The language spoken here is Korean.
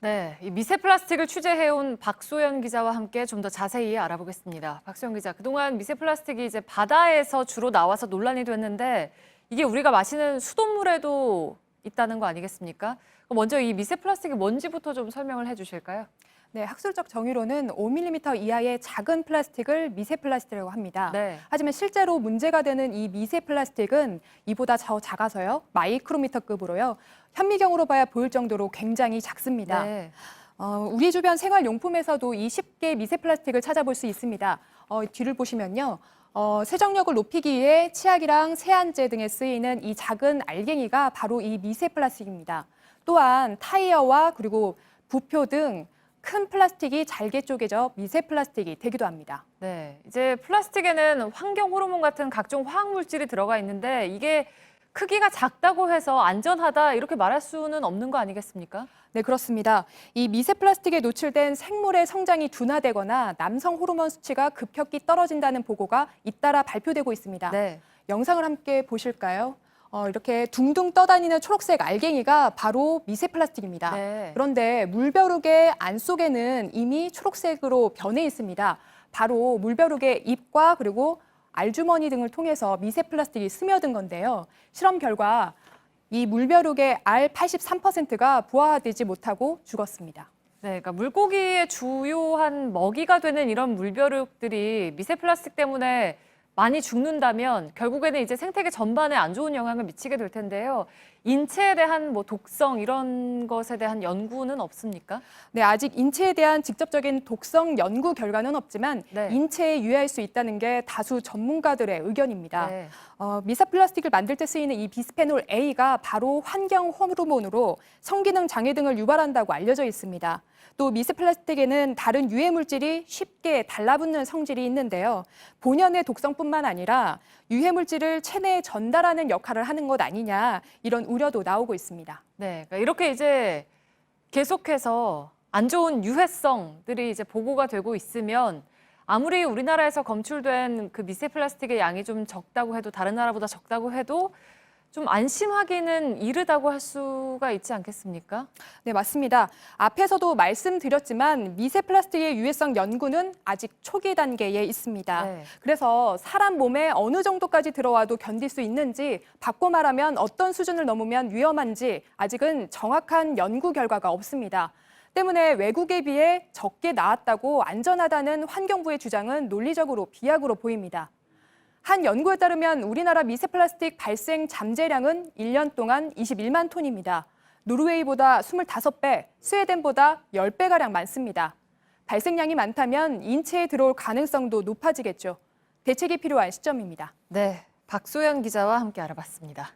네, 이 미세 플라스틱을 취재해온 박소연 기자와 함께 좀 더 자세히 알아보겠습니다. 박소연 기자, 그동안 미세 플라스틱이 이제 바다에서 주로 나와서 논란이 됐는데 이게 우리가 마시는 수돗물에도 있다는 거 아니겠습니까? 그럼 먼저 이 미세 플라스틱이 뭔지부터 좀 설명을 해주실까요? 네, 학술적 정의로는 5mm 이하의 작은 플라스틱을 미세 플라스틱이라고 합니다. 네. 하지만 실제로 문제가 되는 이 미세 플라스틱은 이보다 더 작아서요. 마이크로미터급으로요. 현미경으로 봐야 보일 정도로 굉장히 작습니다. 네. 우리 주변 생활용품에서도 이 쉽게 미세 플라스틱을 찾아볼 수 있습니다. 뒤를 보시면요. 세정력을 높이기 위해 치약이랑 세안제 등에 쓰이는 이 작은 알갱이가 바로 이 미세 플라스틱입니다. 또한 타이어와 그리고 부표 등 큰 플라스틱이 잘게 쪼개져 미세 플라스틱이 되기도 합니다. 네, 이제 플라스틱에는 환경 호르몬 같은 각종 화학 물질이 들어가 있는데 이게 크기가 작다고 해서 안전하다 이렇게 말할 수는 없는 거 아니겠습니까? 네, 그렇습니다. 이 미세 플라스틱에 노출된 생물의 성장이 둔화되거나 남성 호르몬 수치가 급격히 떨어진다는 보고가 잇따라 발표되고 있습니다. 네. 영상을 함께 보실까요? 이렇게 둥둥 떠다니는 초록색 알갱이가 바로 미세 플라스틱입니다. 네. 그런데 물벼룩의 안 속에는 이미 초록색으로 변해 있습니다. 바로 물벼룩의 잎과 그리고 알주머니 등을 통해서 미세 플라스틱이 스며든 건데요. 실험 결과 이 물벼룩의 알 83%가 부화되지 못하고 죽었습니다. 네, 그러니까 물고기의 주요한 먹이가 되는 이런 물벼룩들이 미세 플라스틱 때문에 많이 죽는다면 결국에는 이제 생태계 전반에 안 좋은 영향을 미치게 될 텐데요. 인체에 대한 뭐 독성 이런 것에 대한 연구는 없습니까? 네, 아직 인체에 대한 직접적인 독성 연구 결과는 없지만 네. 인체에 유해할 수 있다는 게 다수 전문가들의 의견입니다. 네. 미세 플라스틱을 만들 때 쓰이는 이 비스페놀 A가 바로 환경 호르몬으로 성기능 장애 등을 유발한다고 알려져 있습니다. 또 미세 플라스틱에는 다른 유해 물질이 쉽게 달라붙는 성질이 있는데요. 본연의 독성뿐만 아니라 유해 물질을 체내에 전달하는 역할을 하는 것 아니냐 이런 우려도 나오고 있습니다. 네, 그러니까 이렇게 이제 계속해서 안 좋은 유해성들이 이제 보고가 되고 있으면 아무리 우리나라에서 검출된 그 미세 플라스틱의 양이 좀 적다고 해도 다른 나라보다 적다고 해도 좀 안심하기는 이르다고 할 수가 있지 않겠습니까? 네, 맞습니다. 앞에서도 말씀드렸지만 미세 플라스틱의 유해성 연구는 아직 초기 단계에 있습니다. 네. 그래서 사람 몸에 어느 정도까지 들어와도 견딜 수 있는지, 바꿔 말하면 어떤 수준을 넘으면 위험한지 아직은 정확한 연구 결과가 없습니다. 때문에 외국에 비해 적게 나왔다고 안전하다는 환경부의 주장은 논리적으로 비약으로 보입니다. 한 연구에 따르면 우리나라 미세 플라스틱 발생 잠재량은 1년 동안 21만 톤입니다. 노르웨이보다 25배, 스웨덴보다 10배가량 많습니다. 발생량이 많다면 인체에 들어올 가능성도 높아지겠죠. 대책이 필요한 시점입니다. 네, 박소연 기자와 함께 알아봤습니다.